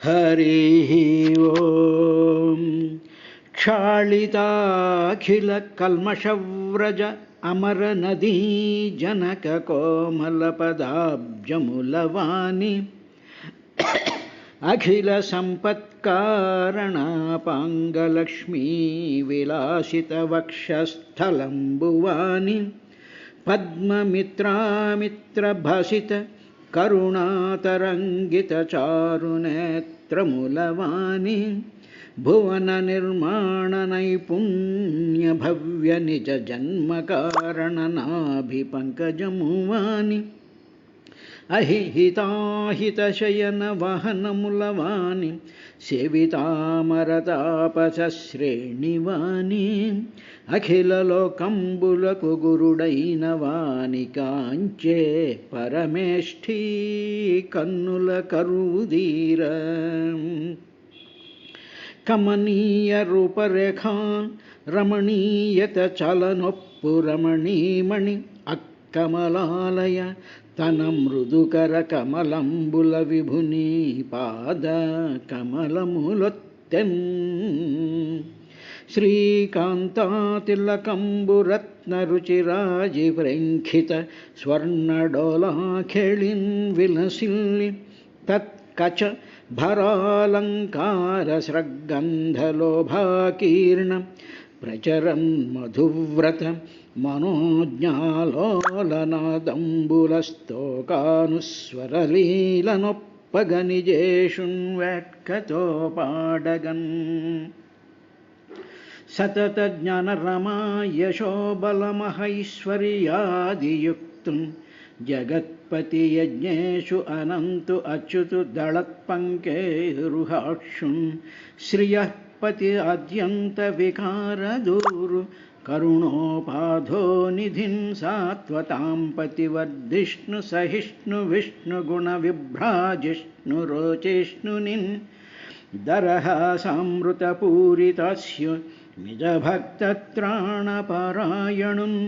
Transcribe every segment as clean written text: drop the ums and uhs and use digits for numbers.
हरिः ओं क्षालिताखिलकल्मषव्रज अमरनदी जनककोमलपदाब्जमुलवानि अखिलसम्पत्कारणपाङ्गलक्ष्मी विलासितवक्षस्थलम्बुवानि पद्ममित्रामित्रभसित करुणातरङ्गितचारुनेत्रमुलवानि भुवननिर्माणनैपुण्यभव्यनिजजन्मकारणनाभिपङ्कजमुवानि अहिहिताहितशयनवहनमुलवानि सेवितामरतापसश्रेणिवानि अखिललोकम्बुलकुगुरुडैन वानि काञ्चे परमेष्ठी कन्नुलकरुदीर कमनीयरूपरेखान् रमणीयतचलनोत्पुरमणीमणि अक्कमलालय तन मृदुकरकमलम्बुल विभुनी पादकमलमुलొత్తెన్ श्रीकान्तातिलकम्बुरत्नरुचिराजिप्रेङ्खित स्वर्णडोलाखेळिन् विलसिल्लि तत्कच भरालङ्कारस्रग्गन्धलोभाकीर्ण प्रचरन् मधुव्रत मनोज्ञालोलनादम्बुलस्तोकानुस्वरलीलनोप्पगनिजेषुन् व्याट्कतोपाडगन् सततज्ञानरमा यशोबलमहैश्वर्यादियुक्तं जगत्पतियज्ञेषु अनन्तु अच्युतु दळत्पङ्केरुहाक्षुं श्रियः पति आद्यन्तविकारदूरु करुणोपाधो निधिं सात्वतां पतिवर्धिष्णु सहिष्णु विष्णुगुणविभ्राजिष्णुरोचेष्णुनिन् दरहासामृतपूरितास्यु निजभक्तत्राणपरायणुन्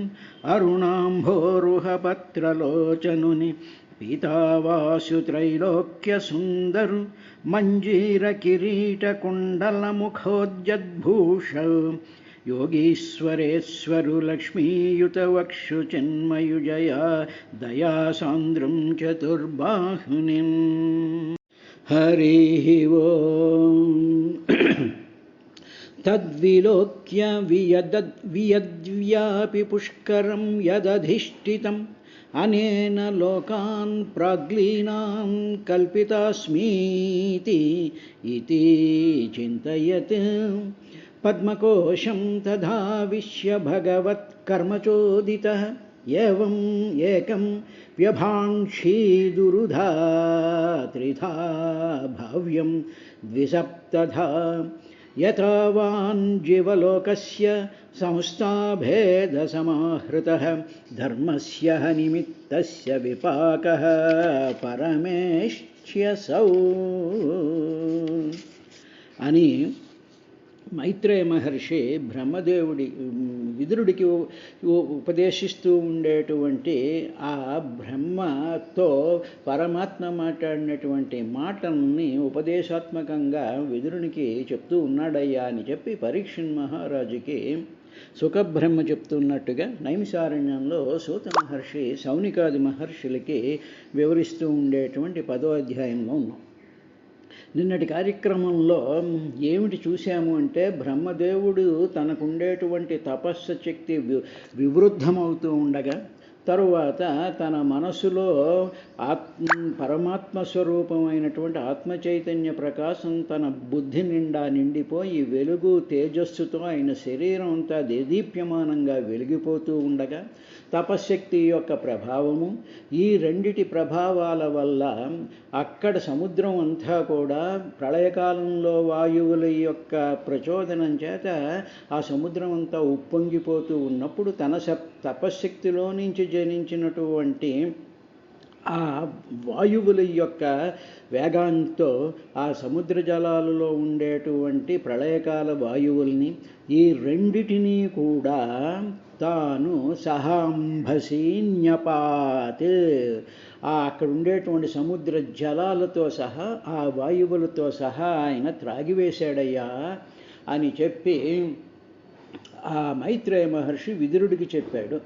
अरुणाम्भोरुहपत्रलोचनुनि पीतावासुत्रैलोक्यसुन्दरु मञ्जीरकिरीटकुण्डलमुखोज्जद्भूष योगीश्वरेश्वरु लक्ष्मीयुतवक्षुचिन्मयुजया दयासान्द्रं चतुर्बाहुनिम् हरिः ओं तद्विलोक्य वियद्व्यापि पुष्करं यदधिष्ठितम् अनेन लोकान् प्राग्लीनां कल्पितास्मीति इति चिन्तयत् पद्मकोशं तदाविश्य भगवत्कर्मचोदितः एवम् एकं व्यभाङ्क्षीदुरुधा त्रिधा भाव्यं द्विसप्तधा यथावान् जीवलोकस्य संस्थाभेदसमाहृतः धर्मस्य निमित्तस्य विपाकः परमेष्ठ्यसौ అని మైత్రేయ మహర్షి బ్రహ్మదేవుడి విదురుడికి ఉపదేశిస్తూ ఉండేటువంటి ఆ బ్రహ్మతో పరమాత్మ మాట్లాడినటువంటి మాటల్ని ఉపదేశాత్మకంగా విదురునికి చెప్తూ ఉన్నాడయ్యా అని చెప్పి పరీక్షణ్ మహారాజుకి సుఖబ్రహ్మ చెప్తున్నట్టుగా నైమిషారణ్యంలో సూత మహర్షి శౌనికాది మహర్షులకి వివరిస్తూ ఉండేటువంటి 10వ అధ్యాయంలో ఉన్నాం. నిన్నటి కార్యక్రమంలో ఏమిటి చూశాము అంటే బ్రహ్మదేవుడు తనకుండేటువంటి తపస్సు శక్తి వివృద్ధమవుతూ ఉండగా తరువాత తన మనసులో పరమాత్మ స్వరూపమైనటువంటి ఆత్మచైతన్య ప్రకాశం తన బుద్ధి నిండా నిండిపోయి వెలుగు తేజస్సుతో ఆయన శరీరం అంతా దేదీప్యమానంగా వెలిగిపోతూ ఉండగా తపశ్శక్తి యొక్క ప్రభావము ఈ రెండిటి ప్రభావాల వల్ల అక్కడ సముద్రం అంతా కూడా ప్రళయకాలంలో వాయువుల యొక్క ప్రచోదనం చేత ఆ సముద్రం అంతా ఉప్పొంగిపోతూ ఉన్నప్పుడు తన తపశ్శక్తిలో నుంచి జనించినటువంటి ఆ వాయువుల యొక్క వేగంతో ఆ సముద్ర జలాలలో ఉండేటువంటి ప్రళయకాల వాయువుల్ని ఈ రెండిటినీ కూడా తాను సహాంభసీన్యపాత్ అక్కడ ఉండేటువంటి సముద్ర జలాలతో సహా ఆ వాయువులతో సహా ఆయన త్రాగివేశాడయ్యా అని చెప్పి ఆ మైత్రేయ మహర్షి విదురుడికి చెప్పాడు.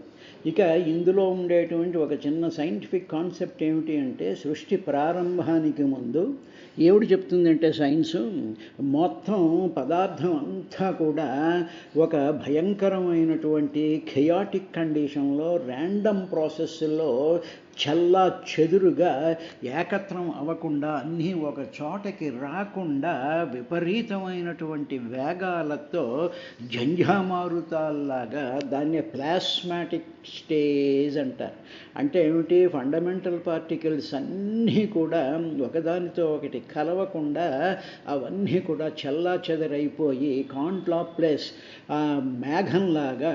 ఇక ఇందులో ఉండేటువంటి ఒక చిన్న సైంటిఫిక్ కాన్సెప్ట్ ఏమిటి అంటే, సృష్టి ప్రారంభానికి ముందు ఏమిటి చెప్తుందంటే సైన్సు, మొత్తం పదార్థం అంతా కూడా ఒక భయంకరమైనటువంటి ఖయాటిక్ కండిషన్లో, ర్యాండమ్ ప్రాసెస్లో చల్లా చెదురుగా ఏకత్రం అవ్వకుండా, అన్నీ ఒక చోటకి రాకుండా విపరీతమైనటువంటి వేగాలతో జంఝామారుతాల్లాగా, దాన్ని ప్లాస్మాటిక్ స్టేజ్ అంటారు. అంటే ఏమిటి, ఫండమెంటల్ పార్టికల్స్ అన్నీ కూడా ఒకదానితో ఒకటి కలవకుండా అవన్నీ కూడా చల్లా చెదరైపోయి కాంట్లాప్లెస్ మేఘంలాగా,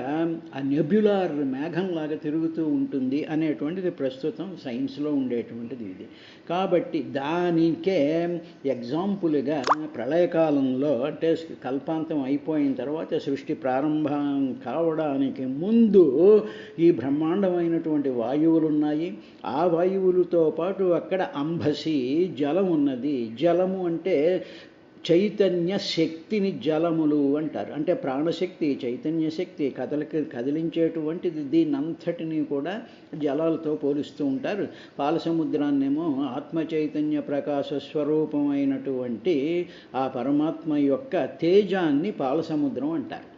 ఆ నెబ్యులార్ మేఘంలాగా తిరుగుతూ ఉంటుంది అనేటువంటిది ప్రస్తుతం సైన్స్లో ఉండేటువంటిది ఇది. కాబట్టి దానికే ఎగ్జాంపుల్గా ప్రళయకాలంలో, అంటే కల్పాంతం అయిపోయిన తర్వాత సృష్టి ప్రారంభం కావడానికి ముందు ఈ బ్రహ్మాండమైనటువంటి వాయువులు ఉన్నాయి. ఆ వాయువులతో పాటు అక్కడ అంబసి జలం ఉన్నది. జలము అంటే చైతన్య శక్తిని జలములు అంటారు. అంటే ప్రాణశక్తి, చైతన్య శక్తి, కదిలించేటువంటిది. దీన్నంతటినీ కూడా జలాలతో పోలుస్తూ ఉంటారు. పాలసముద్రాన్నేమో ఆత్మ చైతన్య ప్రకాశ స్వరూపమైనటువంటి ఆ పరమాత్మ యొక్క తేజాన్ని పాలసముద్రం అంటారు.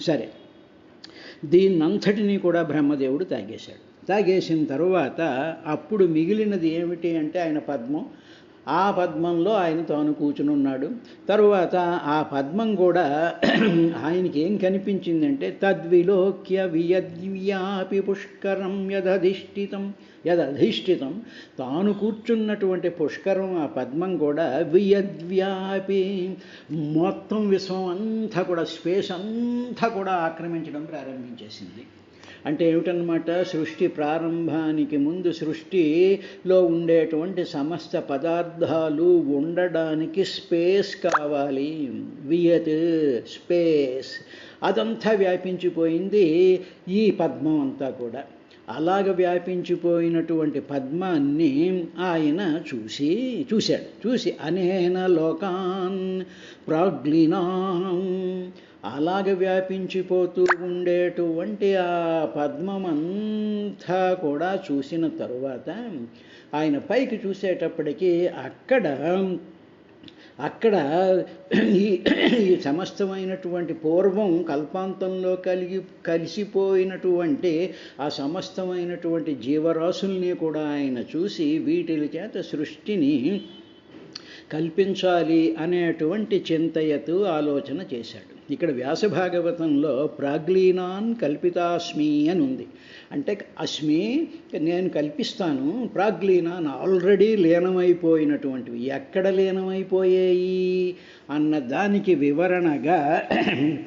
సరే, దీన్నంతటినీ కూడా బ్రహ్మదేవుడు తాగేశాడు. తాగేసిన తరువాత అప్పుడు మిగిలినది ఏమిటి అంటే ఆయన పద్మం. ఆ పద్మంలో ఆయన తాను కూర్చునున్నాడు. తరువాత ఆ పద్మం కూడా ఆయనకి ఏం కనిపించిందంటే, తద్విలోక్య వియద్వ్యాపి పుష్కరం యదధిష్ఠితం తాను కూర్చున్నటువంటి పుష్కరం, ఆ పద్మం కూడా వియద్వ్యాపి మొత్తం విశ్వం అంతా కూడా, స్పేస్ అంతా కూడా ఆక్రమించడం ప్రారంభించేసింది. అంటే ఏమిటన్నమాట, సృష్టి ప్రారంభానికి ముందు సృష్టిలో ఉండేటువంటి సమస్త పదార్థాలు ఉండడానికి స్పేస్ కావాలి. వియత్ స్పేస్, అదంతా వ్యాపించిపోయింది ఈ పద్మం అంతా కూడా. అలాగ వ్యాపించిపోయినటువంటి పద్మాన్ని ఆయన చూసి అనేన లోకాన్ ప్రాగ్లినాం, అలాగ వ్యాపించిపోతూ ఉండేటువంటి ఆ పద్మమంతా కూడా చూసిన తరువాత ఆయన పైకి చూసేటప్పటికీ అక్కడ ఈ సమస్తమైనటువంటి పూర్వం కల్పాంతంలో కలిసిపోయినటువంటి ఆ సమస్తమైనటువంటి జీవరాశుల్ని కూడా ఆయన చూసి వీటి చేత సృష్టిని కల్పించాలి అనేటువంటి చింతయతు ఆలోచన చేశాడు. ఇక్కడ వ్యాసభాగవతంలో ప్రాగ్లీనాన్ కల్పితాస్మి అని ఉంది. అంటే అస్మి, నేను కల్పిస్తాను. ప్రాగ్లీనాన్, ఆల్రెడీ లీనమైపోయినటువంటివి. ఎక్కడ లీనమైపోయాయి అన్న దానికి వివరణగా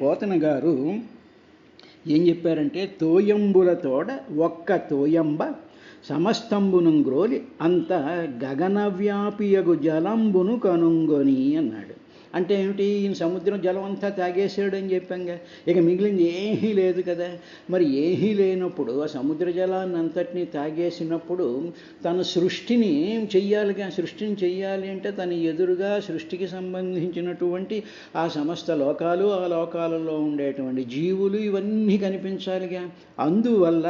పోతన గారు ఏం చెప్పారంటే, తోయంబులతోడ ఒక్క తోయంబ సమస్తంబును గ్రోలి అంత గగనవ్యాపియగు జలంబును కనుంగొని అన్నాడు. అంటే ఏమిటి, ఈయన సముద్రం జలం అంతా తాగేసాడు అని చెప్పాంగా, ఇక మిగిలింది ఏమీ లేదు కదా. మరి ఏమీ లేనప్పుడు ఆ సముద్ర జలాన్ని అంతటినీ తాగేసినప్పుడు తన సృష్టిని చెయ్యాలిగా. సృష్టిని చెయ్యాలి అంటే తన ఎదురుగా సృష్టికి సంబంధించినటువంటి ఆ సమస్త లోకాలు, ఆ లోకాలలో ఉండేటువంటి జీవులు, ఇవన్నీ కనిపించాలిగా. అందువల్ల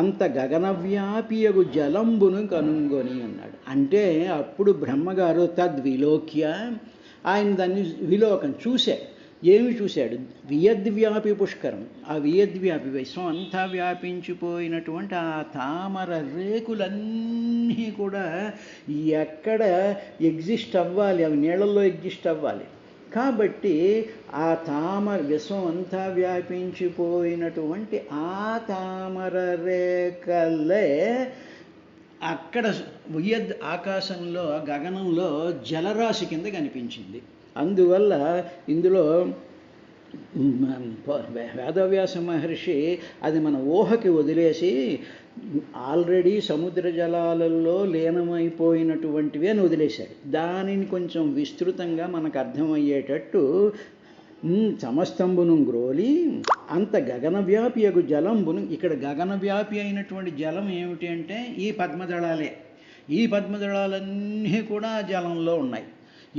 అంత గగనవ్యాపియగు జలంబును కనుంగొని అన్నాడు. అంటే అప్పుడు బ్రహ్మగారు తద్విలోక్య, ఆయన దాన్ని విలోకం చూశాడు. ఏమి చూశాడు, వియద్వ్యాపి పుష్కరం. ఆ వియద్వ్యాపి విశ్వం అంతా వ్యాపించిపోయినటువంటి ఆ తామర రేకులన్నీ కూడా ఎక్కడ ఎగ్జిస్ట్ అవ్వాలి, అవి నీళ్ళల్లో ఎగ్జిస్ట్ అవ్వాలి. కాబట్టి ఆ విశ్వం అంతా వ్యాపించిపోయినటువంటి ఆ తామర రేఖలే అక్కడ ఆకాశంలో, గగనంలో జలరాశి కింద కనిపించింది. అందువల్ల ఇందులో వేదవ్యాస మహర్షి అది మన ఊహకి వదిలేసి ఆల్రెడీ సముద్ర జలాలలో లీనమైపోయినటువంటివి అని వదిలేశాడు. దానిని కొంచెం విస్తృతంగా మనకు అర్థమయ్యేటట్టు సమస్తంబును గ్రోలి అంత గగనవ్యాపియగు జలంబును. ఇక్కడ గగనవ్యాపి అయినటువంటి జలం ఏమిటి అంటే ఈ పద్మదళాలే. ఈ పద్మదళాలన్నీ కూడా జలంలో ఉన్నాయి.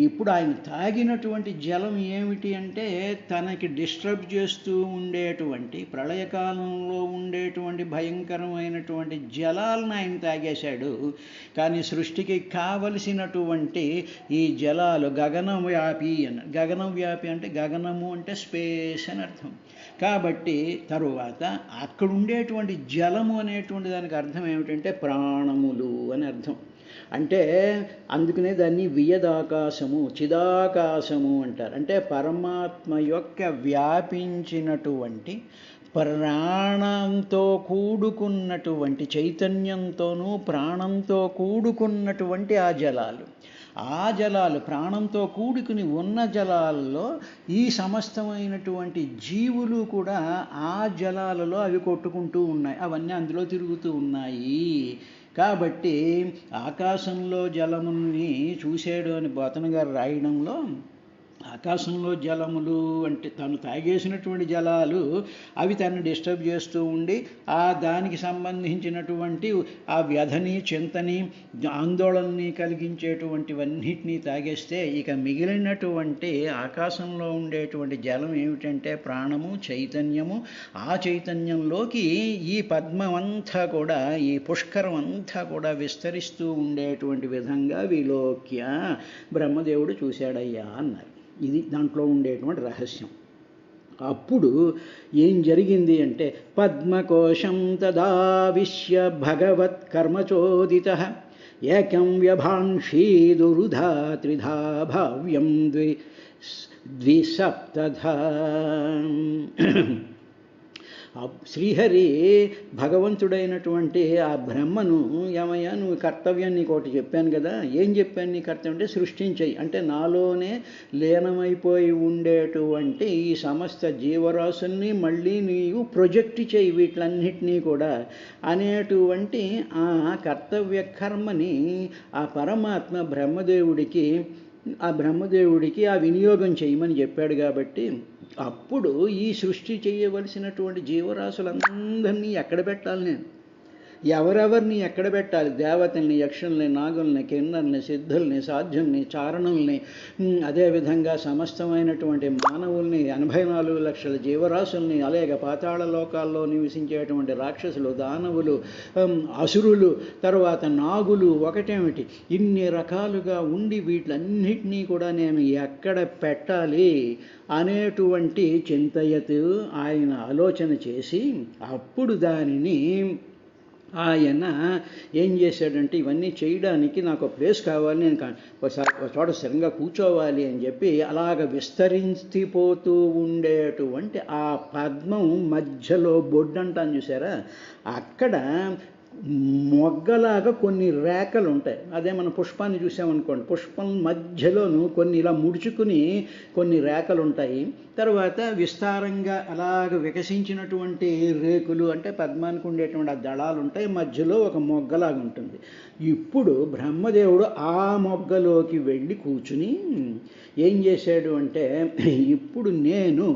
ఇప్పుడు ఆయన తాగినటువంటి జలం ఏమిటి అంటే తనకి డిస్టర్బ్ చేస్తూ ఉండేటువంటి ప్రళయకాలంలో ఉండేటువంటి భయంకరమైనటువంటి జలాలను ఆయన తాగేశాడు. కానీ సృష్టికి కావలసినటువంటి ఈ జలాలు గగనవ్యాపి అని. గగనవ్యాపి అంటే గగనము అంటే స్పేస్ అని అర్థం. కాబట్టి తరువాత అక్కడ ఉండేటువంటి జలము అనేటువంటి దానికి అర్థం ఏమిటంటే ప్రాణములు అని అర్థం. అంటే అందుకనే దాన్ని వియదాకాశము చిదాకాశము అంటారు. అంటే పరమాత్మ యొక్క వ్యాపించినటువంటి ప్రాణంతో కూడుకున్నటువంటి చైతన్యంతోనూ ప్రాణంతో కూడుకున్నటువంటి ఆ జలాలు. ఆ జలాలు ప్రాణంతో కూడుకుని ఉన్న జలాల్లో ఈ సమస్తమైనటువంటి జీవులు కూడా ఆ జలాలలో అవి కొట్టుకుంటూ ఉన్నాయి. అవన్నీ అందులో తిరుగుతూ ఉన్నాయి. కాబట్టి ఆకాశంలో జలముని చూశాడు అని పోతన గారు రాయడంలో, ఆకాశంలో జలములు అంటే తను తాగేసినటువంటి జలాలు అవి తను డిస్టర్బ్ చేస్తూ ఉండి దానికి సంబంధించినటువంటి ఆ వ్యధని చింతని ఆందోళనని కలిగించేటువంటివన్నిటినీ తాగేస్తే ఇక మిగిలినటువంటి ఆకాశంలో ఉండేటువంటి జలం ఏమిటంటే ప్రాణము చైతన్యము. ఆ చైతన్యంలోకి ఈ పద్మమంతా కూడా ఈ పుష్కరం అంతా కూడా విస్తరిస్తూ ఉండేటువంటి విధంగా విలోక్య బ్రహ్మదేవుడు చూశాడయ్యా అన్నారు. ఇది దాంట్లో ఉండేటువంటి రహస్యం. అప్పుడు ఏం జరిగింది అంటే పద్మకోశం తదావిశ్య భగవత్ కర్మచోదితః ఏకం వ్యభాంషీదురుధా త్రిధా భావ్యం ద్విసప్తధా. శ్రీహరి భగవంతుడైనటువంటి ఆ బ్రహ్మను ఏమయ్యా నువ్వు కర్తవ్యం నీకు ఒకటి చెప్పాను కదా, ఏం చెప్పాను నీ కర్తవ్యం అంటే సృష్టించేయి, అంటే నాలోనే లీనమైపోయి ఉండేటువంటి ఈ సమస్త జీవరాశుల్ని మళ్ళీ నీవు ప్రొజెక్ట్ చేయి వీటిలన్నిటినీ కూడా అనేటువంటి ఆ కర్తవ్య కర్మని ఆ పరమాత్మ బ్రహ్మదేవుడికి ఆ వినియోగం చేయమని చెప్పాడు. కాబట్టి అప్పుడు ఈ సృష్టి చేయవలసినటువంటి జీవరాశులందరినీ ఎక్కడ పెట్టాలి, నేను ఎవరెవరిని ఎక్కడ పెట్టాలి, దేవతల్ని యక్షుల్ని నాగుల్ని కిన్నర్ని సిద్ధుల్ని సాధ్యుల్ని చారణుల్ని అదేవిధంగా సమస్తమైనటువంటి మానవుల్ని 84 లక్షల జీవరాశుల్ని అలాగే పాతాళ లోకాల్లో నివసించేటువంటి రాక్షసులు దానవులు అసురులు తర్వాత నాగులు ఒకటేమిటి ఇన్ని రకాలుగా ఉండి వీటిలన్నిటినీ కూడా నేను ఎక్కడ పెట్టాలి అనేటువంటి చింతయత్ ఆయన ఆలోచన చేసి అప్పుడు దానిని ఆయన ఏం చేశాడంటే ఇవన్నీ చేయడానికి నాకు ఒక ప్లేస్ కావాలి, నేను ఒక చోట స్థిరంగా కూర్చోవాలి అని చెప్పి అలాగ విస్తరించిపోతూ ఉండేటువంటి ఆ పద్మం మధ్యలో బొడ్డు అంటాను చూసారా, అక్కడ మొగ్గలాగా కొన్ని రేఖలు ఉంటాయి. అదే మనం పుష్పాన్ని చూసామనుకోండి, పుష్పం మధ్యలోనూ కొన్ని ఇలా ముడుచుకుని కొన్ని రేఖలు ఉంటాయి. తర్వాత విస్తారంగా అలాగ వికసించినటువంటి రేకులు అంటే పద్మానికి ఉండేటువంటి ఆ దళాలు ఉంటాయి, మధ్యలో ఒక మొగ్గలాగా ఉంటుంది. ఇప్పుడు బ్రహ్మదేవుడు ఆ మొగ్గలోకి వెళ్ళి కూర్చుని ఏం చేశాడు అంటే ఇప్పుడు నేను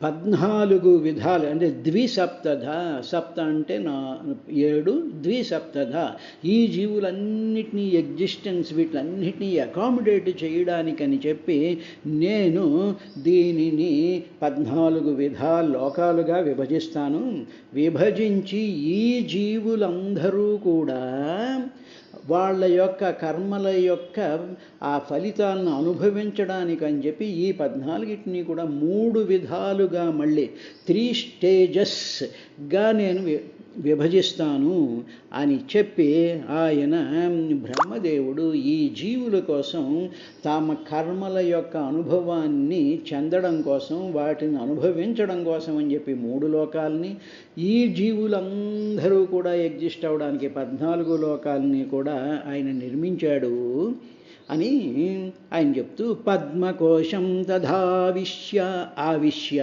14 విధాలు అంటే ద్విసప్తధ, సప్త అంటే 7 ద్విసప్తధ ఈ జీవులన్నిటినీ ఎగ్జిస్టెన్స్ వీటిలన్నిటినీ అకామిడేట్ చేయడానికని చెప్పి నేను దీనిని 14 లోకాలుగా విభజిస్తాను. విభజించి ఈ జీవులందరూ కూడా వాళ్ళ యొక్క కర్మల యొక్క ఆ ఫలితాలను అనుభవించడానికని చెప్పి ఈ 14టిని కూడా 3 విధాలుగా మళ్ళీ 3 స్టేజెస్గా నేను విభజిస్తాను అని చెప్పి ఆయన బ్రహ్మదేవుడు ఈ జీవుల కోసం తమ కర్మల యొక్క అనుభవాన్ని చెందడం కోసం వాటిని అనుభవించడం కోసం అని చెప్పి 3 లోకాలని ఈ జీవులందరూ కూడా ఎగ్జిస్ట్ అవడానికి 14 లోకాలని కూడా ఆయన నిర్మించాడు అని ఆయన చెప్తూ పద్మకోశం తథావిశ్య ఆవిశ్య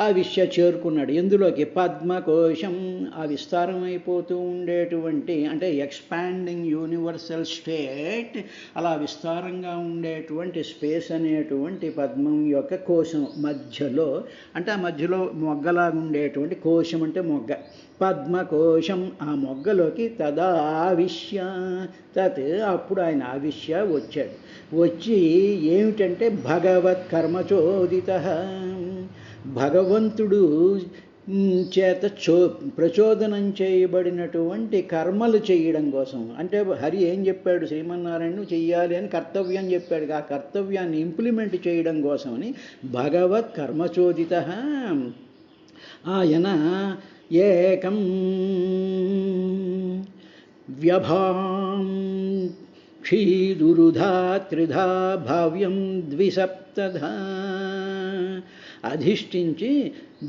ఆవిశ్య చేరుకున్నాడు. ఎందులోకి? పద్మకోశం. ఆ విస్తారమైపోతూ ఉండేటువంటి, అంటే ఎక్స్పాండింగ్ యూనివర్సల్ స్టేట్, అలా విస్తారంగా ఉండేటువంటి స్పేస్ అనేటువంటి పద్మం యొక్క కోశం మధ్యలో, అంటే ఆ మధ్యలో మొగ్గలాగా ఉండేటువంటి కోశం అంటే మొగ్గ, పద్మకోశం. ఆ మొగ్గలోకి తదావిశ్య, తత్ అప్పుడు ఆయన ఆవిశ్య వచ్చాడు. వచ్చి ఏమిటంటే భగవత్ కర్మచోదిత, భగవంతుడు చేత ప్రచోదనం చేయబడినటువంటి కర్మలు చేయడం కోసం. అంటే హరి ఏం చెప్పాడు? శ్రీమన్నారాయణ చెయ్యాలి అని కర్తవ్యం చెప్పాడు. ఆ కర్తవ్యాన్ని ఇంప్లిమెంట్ చేయడం కోసమని భగవత్ కర్మచోదిత ఆయన ఏకం వ్యభాం క్షీదురుధా త్రిధా భావ్యం ద్విసప్తధా, అధిష్ఠించి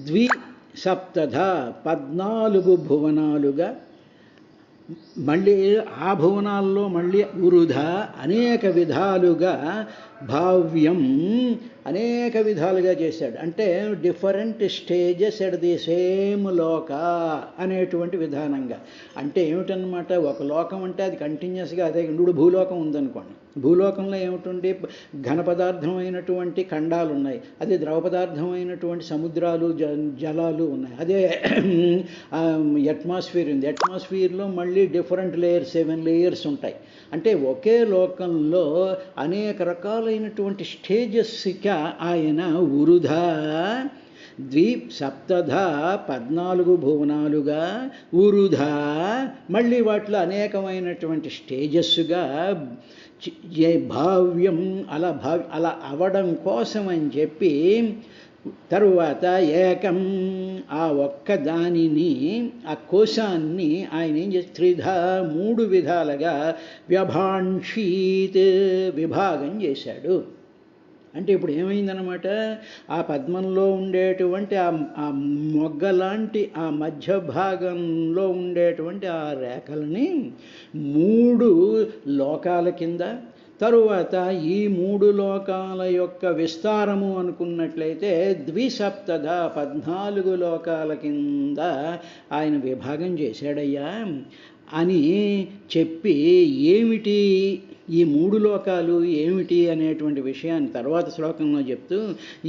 ద్విసప్తధా 14 భువనాలుగా, మళ్ళీ ఆ భువనాల్లో మళ్ళీ ఉరుధ అనేక విధాలుగా, భావ్యం అనేక విధాలుగా చేశాడు. అంటే different stages at the same లోక అనేటువంటి విధానంగా. అంటే ఏమిటన్నమాట? ఒక లోకం అంటే అది కంటిన్యూస్గా అదే. ఇప్పుడు భూలోకం ఉందనుకోండి, భూలోకంలో ఏమిటండి? ఘన పదార్థమైనటువంటి ఖండాలు ఉన్నాయి, అదే ద్రవ పదార్థమైనటువంటి సముద్రాలు జలాలు ఉన్నాయి, అదే అట్మాస్ఫియర్ ఉంది, అట్మాస్ఫియర్లో మళ్ళీ డిఫరెంట్ లేయర్స్ 7 లేయర్స్ ఉంటాయి. అంటే ఒకే లోకంలో అనేక రకాలైనటువంటి స్టేజెస్గా ఆయన ఉరుధ ద్విసప్తధ 14 భువనాలుగా, ఉరుధ మళ్ళీ వాటిలో అనేకమైనటువంటి స్టేజెస్గా, భావ్యం అలా అవడం కోసం అని చెప్పి, తరువాత ఏకం ఆ ఒక్క దానిని, ఆ కోశాన్ని ఆయన ఏం చేసి త్రిధ 3 విధాలుగా వ్యభాంషీత్ విభాగం చేశాడు. అంటే ఇప్పుడు ఏమైందనమాట? ఆ పద్మంలో ఉండేటువంటి ఆ మొగ్గలాంటి ఆ మధ్య భాగంలో ఉండేటువంటి ఆ రేఖల్ని 3 లోకాల కింద, తరువాత ఈ 3 లోకాల యొక్క విస్తారము అనుకున్నట్లయితే ద్విసప్తధ 14 లోకాల కింద ఆయన విభాగం చేశాడయ్యా అని చెప్పి, ఏమిటి ఈ 3 లోకాలు ఏమిటి అనేటువంటి విషయాన్ని తర్వాత శ్లోకంలో చెప్తూ,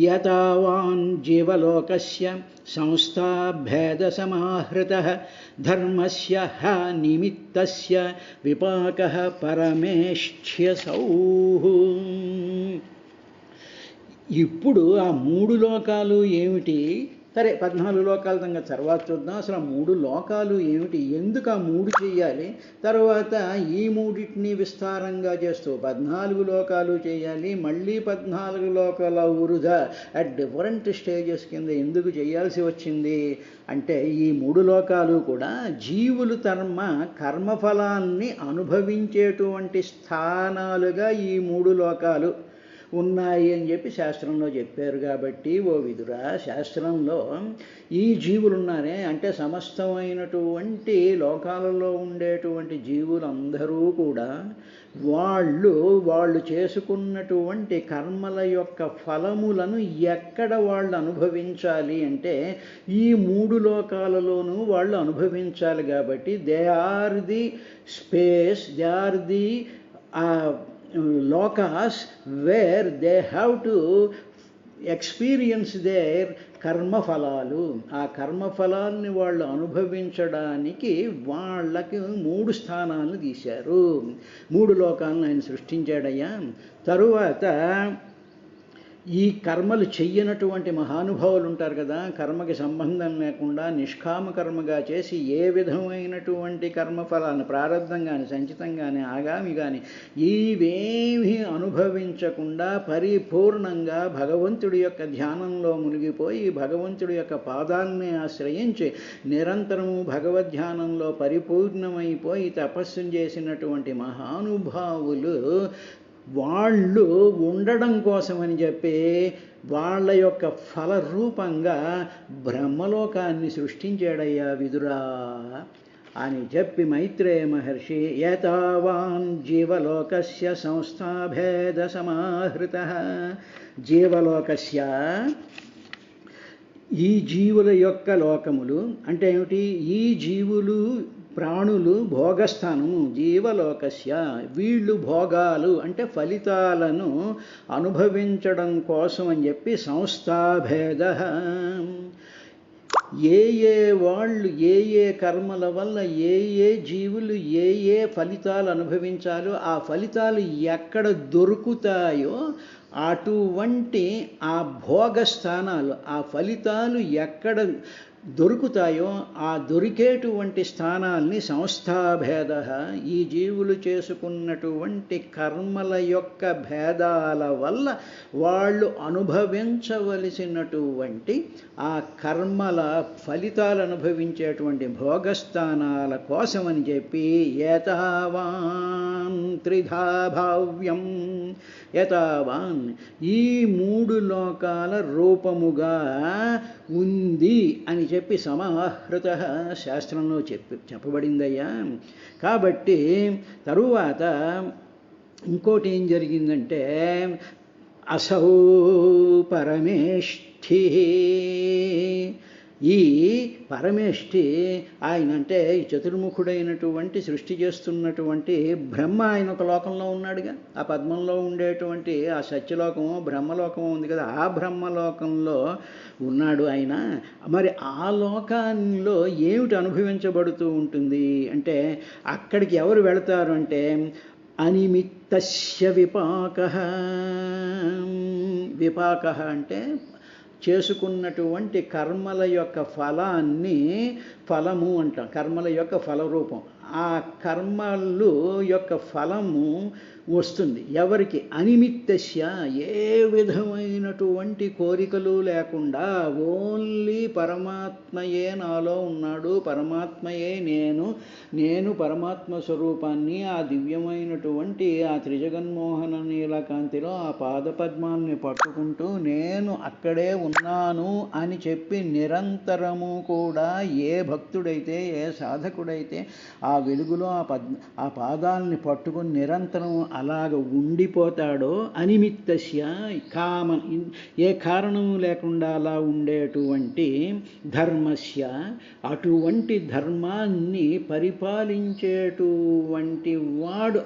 యతావాన్ జీవలోకస్య సంస్థాభేద సమాహృతః ధర్మస్య హ నిమిత్తస్య విపాకః పరమేష్ఠ్యసౌ. ఇప్పుడు ఆ 3 లోకాలు ఏమిటి? సరే 14 లోకాల సంగతి తర్వాత చూద్దాం. అసలు ఆ 3 లోకాలు ఏమిటి? ఎందుకు ఆ 3 చేయాలి? తర్వాత ఈ 3టిని విస్తారంగా చేస్తూ 14 లోకాలు చేయాలి. మళ్ళీ 14 లోకాల ఉరుధ అట్ డిఫరెంట్ స్టేజెస్ కింద ఎందుకు చేయాల్సి వచ్చింది అంటే, ఈ 3 లోకాలు కూడా జీవులు కర్మఫలాన్ని అనుభవించేటువంటి స్థానాలుగా ఈ 3 లోకాలు ఉన్నాయి అని చెప్పి శాస్త్రంలో చెప్పారు. కాబట్టి ఓ విదురా, శాస్త్రంలో ఈ జీవులు ఉన్నారే, అంటే సమస్తమైనటువంటి లోకాలలో ఉండేటువంటి జీవులందరూ కూడా వాళ్ళు చేసుకున్నటువంటి కర్మల యొక్క ఫలములను ఎక్కడ వాళ్ళు అనుభవించాలి అంటే ఈ 3 లోకాలలోనూ వాళ్ళు అనుభవించాలి. కాబట్టి they are the space, they are the lokas where they have to experience their కర్మఫలాలు. ఆ కర్మఫలాల్ని వాళ్ళు అనుభవించడానికి వాళ్ళకి 3 స్థానాలను తీశారు. 3 లోకాలను ఆయన సృష్టించాడయ్యా. తరువాత ఈ కర్మలు చెయ్యనటువంటి మహానుభావులు ఉంటారు కదా, కర్మకి సంబంధం లేకుండా నిష్కామ కర్మగా చేసి ఏ విధమైనటువంటి కర్మఫలాన్ని, ప్రారబ్ధం కానీ, సంచితం కానీ, ఆగామి కానీ ఇవేమీ అనుభవించకుండా పరిపూర్ణంగా భగవంతుడి యొక్క ధ్యానంలో మునిగిపోయి భగవంతుడి యొక్క పాదాలని ఆశ్రయించి నిరంతరము భగవద్ధ్యానంలో పరిపూర్ణమైపోయి తపస్సు చేసినటువంటి మహానుభావులు వాళ్ళు ఉండడం కోసమని చెప్పి వాళ్ళ యొక్క ఫలరూపంగా బ్రహ్మలోకాన్ని సృష్టించాడయ్యా విదురా అని చెప్పి మైత్రేయ మహర్షి యతావాన్ జీవలోకస్య సంస్థాభేద సమాహృతః జీవలోకస్య ఈ జీవుల యొక్క లోకములు అంటే ఏమిటి? ఈ జీవులు ప్రాణులు భోగస్థానము జీవలోకస్య, వీళ్ళు భోగాలు అంటే ఫలితాలను అనుభవించడం కోసం అని చెప్పి సంస్థాభేద. వాళ్ళు ఏ కర్మల వల్ల ఏ జీవులు ఏ ఫలితాలు అనుభవించాలో ఆ ఫలితాలు ఎక్కడ దొరుకుతాయో అటువంటి ఆ భోగస్థానాలు, ఆ ఫలితాలు ఎక్కడ దొరుకుతాయో ఆ దొరికేటువంటి స్థానాల్ని సంస్థాభేద, ఈ జీవులు చేసుకున్నటువంటి కర్మల యొక్క భేదాల వల్ల వాళ్ళు అనుభవించవలసినటువంటి ఆ కర్మల ఫలితాలు అనుభవించేటువంటి భోగస్థానాల కోసమని చెప్పి ఏతావాన్ త్రిధా భావ్యం, యతావాన్ ఈ 3 లోకాల రూపముగా ఉంది అని చెప్పి సమాహృత శాస్త్రంలో చెప్పబడిందయ్యా. కాబట్టి తరువాత ఇంకోటి ఏం జరిగిందంటే అసౌ పరమేష్ఠి, ఈ పరమేష్ఠి ఆయన అంటే ఈ చతుర్ముఖుడైనటువంటి సృష్టి చేస్తున్నటువంటి బ్రహ్మ ఆయన ఒక లోకంలో ఉన్నాడుగా. ఆ పద్మంలో ఉండేటువంటి ఆ సత్యలోకము బ్రహ్మలోకము ఉంది కదా, ఆ బ్రహ్మలోకంలో ఉన్నాడు ఆయన. మరి ఆ లోకాల్లో ఏమిటి అనుభవించబడుతూ ఉంటుంది అంటే అక్కడికి ఎవరు వెళతారు అంటే అనిమిత్తస్య విపాకః. విపాకః అంటే చేసుకున్నటువంటి కర్మల యొక్క ఫలాన్ని ఫలము అంటాం, కర్మల యొక్క ఫలరూపం. ఆ కర్మలు యొక్క ఫలము వస్తుంది ఎవరికి? అనిమిత్తస్య, ఏ విధమైనటువంటి కోరికలు లేకుండా ఓన్లీ పరమాత్మయే నాలో ఉన్నాడు, పరమాత్మయే నేను పరమాత్మ స్వరూపాన్ని ఆ దివ్యమైనటువంటి ఆ త్రిజగన్మోహన నీలకాంతిలో ఆ పాదపద్మాన్ని పట్టుకుంటూ నేను అక్కడే ఉన్నాను అని చెప్పి నిరంతరము కూడా ఏ భక్తుడైతే ఏ సాధకుడైతే ఆ వెలుగులో ఆ పాదాలని పట్టుకుని నిరంతరం అలాగ ఉండిపోతాడో అనిమిత్తస్య ఏ కారణము లేకుండా అలా ఉండేటువంటి ధర్మస్య, అటువంటి ధర్మాన్ని పరిపాలించేటువంటి వాడు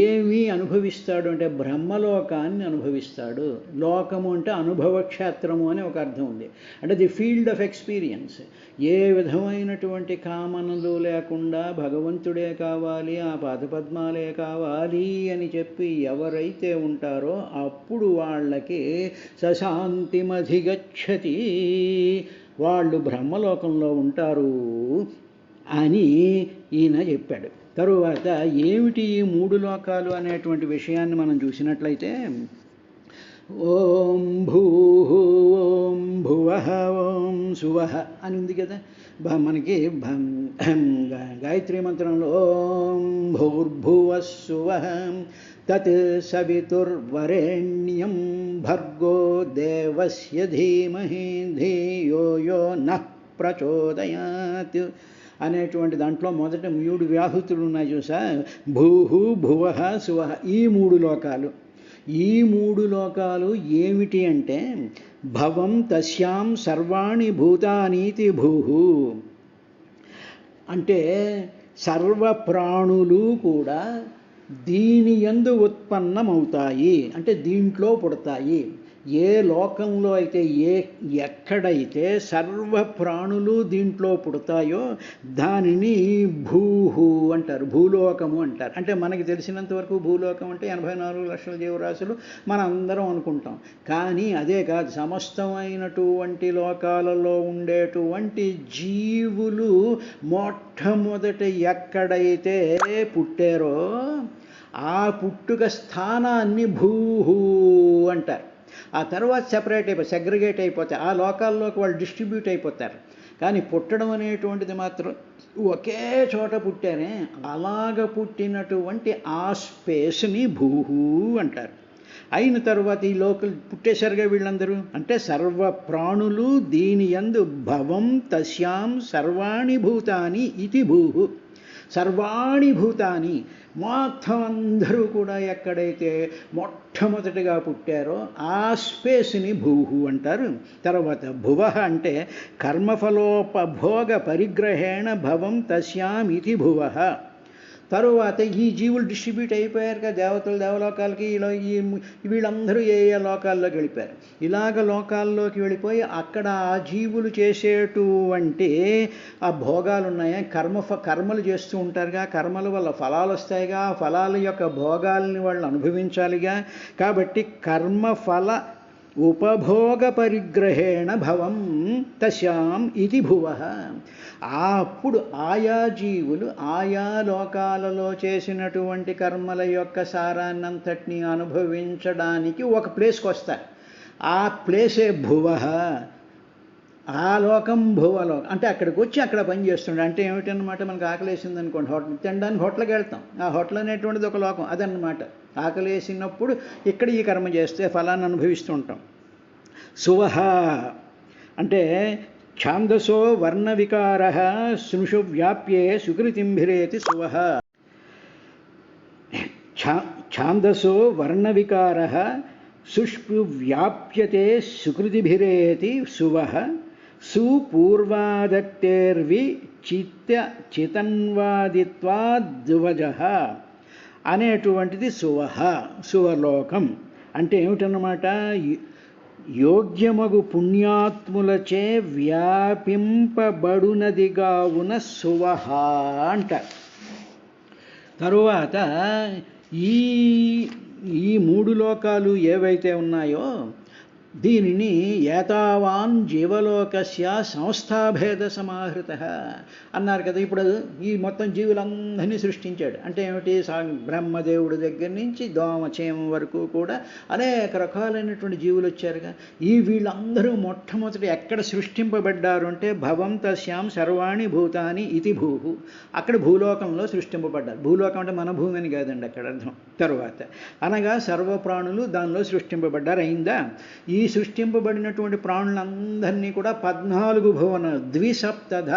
ఏమి అనుభవిస్తాడు అంటే బ్రహ్మలోకాన్ని అనుభవిస్తాడు. లోకము అంటే అనుభవ క్షేత్రము అని ఒక అర్థం ఉంది, అంటే ది ఫీల్డ్ ఆఫ్ ఎక్స్పీరియన్స్. ఏ విధమైనటువంటి కామనలు లేకుండా భగవంతుడే కావాలి, ఆ పాదపద్మాలే కావాలి అని చెప్పి ఎవరైతే ఉంటారో అప్పుడు వాళ్ళకి సశాంతిమధిగచ్చతి, వాళ్ళు బ్రహ్మలోకంలో ఉంటారు అని ఈయన చెప్పాడు. తరువాత ఏమిటి ఈ 3 లోకాలు అనేటువంటి విషయాన్ని మనం చూసినట్లయితే ఓం భూః ఓం భువః ఓం సువః అని ఉంది కదా మనకి గాయత్రీ మంత్రంలో. ఓం భూర్భువః సువః తత్ సవితుర్వరేణ్యం భర్గో దేవస్య ధీమహి ధియో యో నః ప్రచోదయాత్ అనేటువంటి దాంట్లో మొదట 3 వ్యాహృతులు ఉన్నాయి చూసా. భూహు భువః సువః ఈ 3 లోకాలు. ఈ 3 లోకాలు ఏమిటి అంటే భవం తస్యాం సర్వాణి భూతానీతి భూహు అంటే సర్వ ప్రాణులు కూడా దీని యందు ఉత్పన్నమవుతాయి, అంటే దీంట్లో పుడతాయి. ఏ లోకంలో అయితే ఎక్కడైతే సర్వ ప్రాణులు దీంట్లో పుడతాయో దానిని భూహు అంటారు, భూలోకము అంటారు. అంటే మనకి తెలిసినంతవరకు భూలోకం అంటే 84 లక్షల జీవరాశులు మనం అందరం అనుకుంటాం. కానీ అదే కాదు, సమస్తమైనటువంటి లోకాలలో ఉండేటువంటి జీవులు మొట్టమొదట ఎక్కడైతే పుట్టారో ఆ పుట్టుక స్థానాన్ని భూహు అంటారు. ఆ తర్వాత సెగ్రిగేట్ అయిపోతాయి, ఆ లోకాల్లోకి వాళ్ళు డిస్ట్రిబ్యూట్ అయిపోతారు. కానీ పుట్టడం అనేటువంటిది మాత్రం ఒకే చోట పుట్టారే, అలాగ పుట్టినటువంటి ఆ స్పేస్ని భూహు అంటారు. అయిన తర్వాత ఈ లోకల్ పుట్టేసరిగా వీళ్ళందరూ అంటే సర్వ ప్రాణులు దీని యందు భవం తస్యాం సర్వాణి భూతాని ఇది భూహు. సర్వాణి భూతాని, మొత్తం అందరూ కూడా ఎక్కడైతే మొట్టమొదటిగా పుట్టారో ఆ స్పేస్ని భూహు అంటారు. తర్వాత భువః అంటే కర్మఫలోపభోగ పరిగ్రహేణ భవం తస్యామితి భువః. తరువాత ఈ జీవులు డిస్ట్రిబ్యూట్ అయిపోయారు కదా, దేవతలు దేవలోకాలకి, వీళ్ళందరూ ఏ ఏ లోకాల్లోకి వెళ్ళిపోయారు. ఇలాగ లోకాల్లోకి వెళ్ళిపోయి అక్కడ ఆ జీవులు చేసేటువంటి ఆ భోగాలు ఉన్నాయా, కర్మలు చేస్తూ ఉంటారుగా, కర్మల వల్ల ఫలాలు వస్తాయిగా, ఆ ఫలాల యొక్క భోగాల్ని వాళ్ళు అనుభవించాలిగా. కాబట్టి కర్మఫల ఉపభోగ పరిగ్రహేణ భవం తస్యాం ఇది భువః. అప్పుడు ఆయా జీవులు ఆయా లోకాలలో చేసినటువంటి కర్మల యొక్క సారాన్నంతటినీ అనుభవించడానికి ఒక ప్లేస్కి వస్తారు. ఆ ప్లేసే భువః. ఆ లోకం భువలోకం అంటే అక్కడికి వచ్చి అక్కడ పని చేస్తుండే. అంటే ఏమిటన్నమాట, మనకు ఆకలేసింది అనుకోండి, తినడానికి హోటల్కి వెళ్తాం. ఆ హోటల్ అనేటువంటిది ఒక లోకం, అదన్నమాట. ఆకలేసినప్పుడు ఇక్కడ ఈ కర్మ చేస్తే ఫలాన్ని అనుభవిస్తూ ఉంటాం. సువః అంటే ఛాందసో వర్ణ వికార స్నుషు వ్యాప్యే సుకృతింభిరేతి సువః. ఛాందసో వర్ణ వికార సుష్పు వ్యాప్యతే సుకృతిభిరేతి సువః. సుపూర్వాదత్తేర్వి చితన్వాదిత్వాద్వజః అనేటువంటిది సువః, సువర్లోకం. అంటే ఏమిటన్నమాట, యోగ్యమగు పుణ్యాత్ములచే వ్యాపింపబడునదిగా ఉన్న సువః అంటారు. తరువాత ఈ మూడు లోకాలు ఏవైతే ఉన్నాయో దీనిని ఏతావాన్ జీవలోకస్య సంస్థాభేద సమాహృత అన్నారు కదా. ఇప్పుడు ఈ మొత్తం జీవులందరినీ సృష్టించాడు. అంటే ఏమిటి, బ్రహ్మదేవుడి దగ్గర నుంచి దోమచేమ వరకు కూడా అనేక రకాలైనటువంటి జీవులు వచ్చారుగా. వీళ్ళందరూ మొట్టమొదటి ఎక్కడ సృష్టింపబడ్డారు అంటే భవం తస్యాం సర్వాణి భూతాని ఇతి భూహు. అక్కడ భూలోకంలో సృష్టింపబడ్డారు. భూలోకం అంటే మన భూమి అని కాదండి అక్కడ అర్థం. తరువాత అనగా సర్వప్రాణులు దానిలో సృష్టింపబడ్డారు. అయిందా? ఈ సృష్టింపబడినటువంటి ప్రాణులందరినీ కూడా 14 భువనాలు, ద్విసప్తధ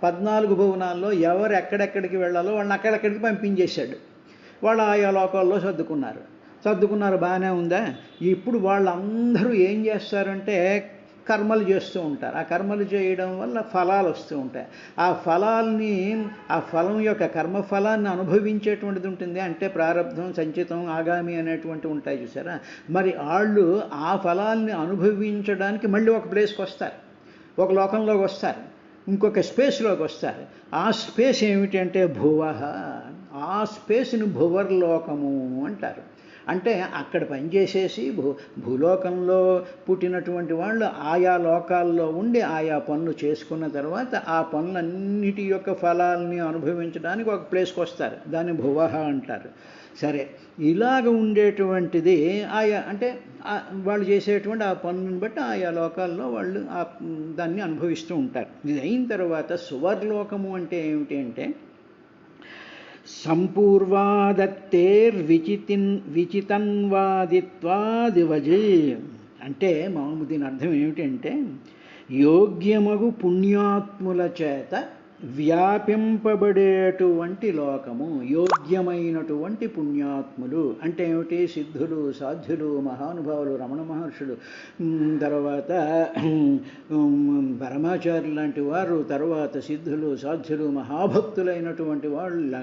14 భువనాల్లో ఎవరు ఎక్కడెక్కడికి వెళ్ళాలో వాళ్ళని అక్కడెక్కడికి పంపించేశాడు. వాళ్ళు ఆయా లోకాల్లో సర్దుకున్నారు బాగానే ఉందా. ఇప్పుడు వాళ్ళందరూ ఏం చేస్తారంటే కర్మలు చేస్తూ ఉంటారు. ఆ కర్మలు చేయడం వల్ల ఫలాలు వస్తూ ఉంటాయి. ఆ ఫలం యొక్క కర్మఫలాన్ని అనుభవించేటువంటిది ఉంటుంది. అంటే ప్రారబ్ధం, సంచితం, ఆగామి అనేటువంటి ఉంటాయి చూసారా. మరి వాళ్ళు ఆ ఫలాల్ని అనుభవించడానికి మళ్ళీ ఒక ప్లేస్కి వస్తారు, ఒక లోకంలోకి వస్తారు, ఇంకొక స్పేస్లోకి వస్తారు. ఆ స్పేస్ ఏమిటంటే భువః. ఆ స్పేస్ని భువర్లోకము అంటారు. అంటే అక్కడ పనిచేసేసి భూలోకంలో పుట్టినటువంటి వాళ్ళు ఆయా లోకాల్లో ఉండి ఆయా పనులు చేసుకున్న తర్వాత ఆ పనులన్నిటి యొక్క ఫలాల్ని అనుభవించడానికి ఒక ప్లేస్కి వస్తారు. దాన్ని భువః అంటారు. సరే, ఇలాగ ఉండేటువంటిది ఆయా అంటే వాళ్ళు చేసేటువంటి ఆ పనులను బట్టి ఆయా లోకాల్లో వాళ్ళు దాన్ని అనుభవిస్తూ ఉంటారు. ఇది అయిన తర్వాత సువర్లోకము అంటే ఏమిటి అంటే సంపూర్వాదత్తేర్విచితన్వాదిత్వాదివజి. అంటే మామూలు దీని అర్థం ఏమిటంటే యోగ్యమగు పుణ్యాత్ముల చేత వ్యాపింపబడేటువంటి లోకము. యోగ్యమైనటువంటి పుణ్యాత్ములు అంటే ఏమిటి, సిద్ధులు, సాధ్యులు, మహానుభావులు, రమణ మహర్షులు, తర్వాత పరమాచార్యులు లాంటి వారు, తర్వాత సిద్ధులు, సాధ్యులు, మహాభక్తులైనటువంటి వాళ్ళు,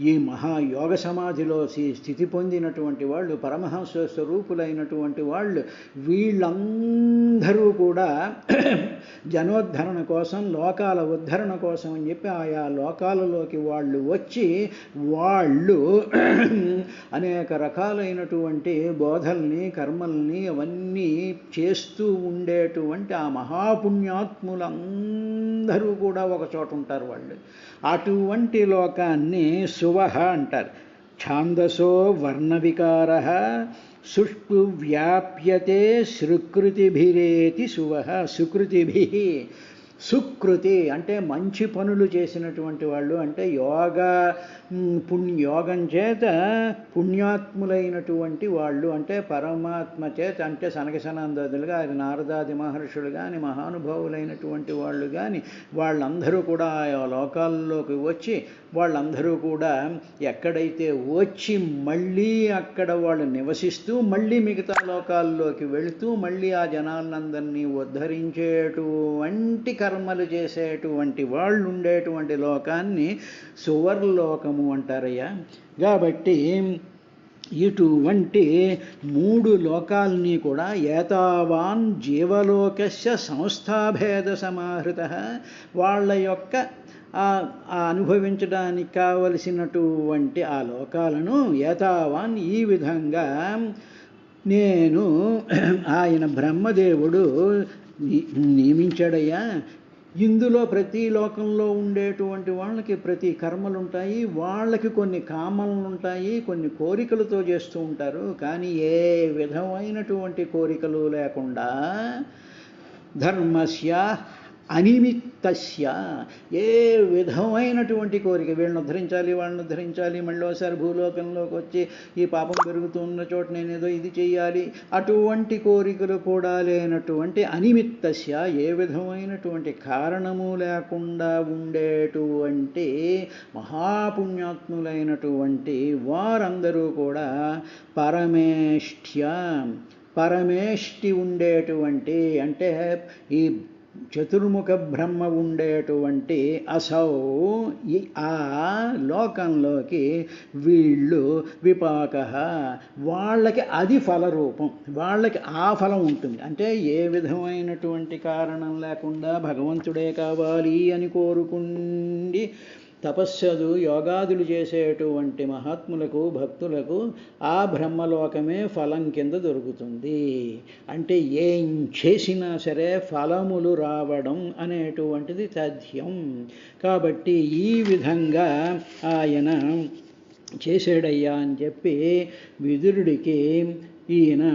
ఈ మహాయోగ సమాధిలో స్థితి పొందినటువంటి వాళ్ళు, పరమహంస స్వరూపులైనటువంటి వాళ్ళు, వీళ్ళందరూ కూడా జనోద్ధరణ కోసం, లోకాల ఉద్ధరణ కోసం అని చెప్పి ఆయా లోకాలలోకి వాళ్ళు వచ్చి వాళ్ళు అనేక రకాలైనటువంటి బోధల్ని, కర్మల్ని అవన్నీ చేస్తూ ఉండేటువంటి ఆ మహాపుణ్యాత్ములందరూ కూడా ఒక చోట ఉంటారు వాళ్ళు. అటువంటి లోకాన్ని సువః అంటారు. ఛాందసో వర్ణవికార సుష్పు వ్యాప్యతే సుకృతిభిరేతి సువః. సుకృతిభిః సుకృతి అంటే మంచి పనులు చేసినటువంటి వాళ్ళు, అంటే యోగం చేత పుణ్యాత్ములైనటువంటి వాళ్ళు, అంటే పరమాత్మ చేత, అంటే సనకసనందదులుగా నారదాది మహర్షులు కానీ మహానుభావులైనటువంటి వాళ్ళు కానీ వాళ్ళందరూ కూడా ఆ లోకాల్లోకి వచ్చి వాళ్ళందరూ కూడా ఎక్కడైతే వచ్చి మళ్ళీ అక్కడ వాళ్ళు నివసిస్తూ మళ్ళీ మిగతా లోకాల్లోకి వెళుతూ మళ్ళీ ఆ జనాలందరినీ ఉద్ధరించేటువంటి కర్మలు చేసేటువంటి వాళ్ళు ఉండేటువంటి లోకాన్ని సువర్లోకము అంటారయ్యా. కాబట్టి ఇటువంటి 3 లోకాల్ని కూడా ఏతావాన్ జీవలోకస్య సంస్థాభేద సమాహృత, వాళ్ళ యొక్క అనుభవించడానికి కావలసినటువంటి ఆ లోకాలను ఏతావాన్ ఈ విధంగా నేను ఆయన బ్రహ్మదేవుడు నియమించాడయ్యా. ఇందులో ప్రతి లోకంలో ఉండేటువంటి వాళ్ళకి ప్రతి కర్మలు ఉంటాయి, వాళ్ళకి కొన్ని కామనలు ఉంటాయి, కొన్ని కోరికలతో చేస్తూ ఉంటారు. కానీ ఏ విధమైనటువంటి కోరికలు లేకుండా ధర్మస్య అనిమిత్తస్య, ఏ విధమైనటువంటి కోరిక వీళ్ళని ఉద్ధరించాలి వాళ్ళని ఉద్ధరించాలి, మళ్ళీ ఒకసారి భూలోకంలోకి వచ్చి ఈ పాపం పెరుగుతున్న చోట నేనేదో ఇది చెయ్యాలి, అటువంటి కోరికలు కూడా లేనటువంటి అనిమిత్తస్య, ఏ విధమైనటువంటి కారణము లేకుండా ఉండేటువంటి మహాపుణ్యాత్ములైనటువంటి వారందరూ కూడా పరమేష్టి ఉండేటువంటి, అంటే ఈ చతుర్ముఖ బ్రహ్మ ఉండేటువంటి అసౌ ఆ లోకంలోకి వీళ్ళు విపాక, వాళ్ళకి అది ఫలరూపం, వాళ్ళకి ఆ ఫలం ఉంటుంది. అంటే ఏ విధమైనటువంటి కారణం లేకుండా భగవంతుడే కావాలి అని కోరుకుండి తపస్సులు యోగాదులు చేసేటువంటి మహాత్ములకు భక్తులకు ఆ బ్రహ్మలోకమే ఫలం కింద దొరుకుతుంది. అంటే ఏం చేసినా సరే ఫలములు రావడం అనేటువంటిది తథ్యం. కాబట్టి ఈ విధంగా ఆయన చేసాడయ్యా అని చెప్పి విదురుడికి ఈయన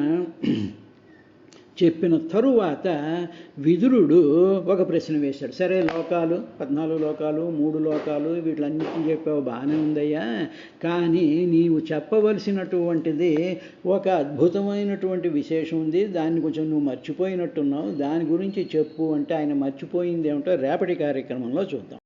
చెప్పిన తరువాత విదురుడు ఒక ప్రశ్న వేశాడు. సరే, లోకాలు 14 లోకాలు 3 లోకాలు వీటిలన్నిటిని చెప్పావు, బాగానే ఉందయ్యా, కానీ నీవు చెప్పవలసినటువంటిది ఒక అద్భుతమైనటువంటి విశేషం ఉంది, దాన్ని కొంచెం నువ్వు మర్చిపోయినట్టున్నావు, దాని గురించి చెప్పు అంటే ఆయన మర్చిపోయింది ఏమిటో రేపటి కార్యక్రమంలో చూద్దాం.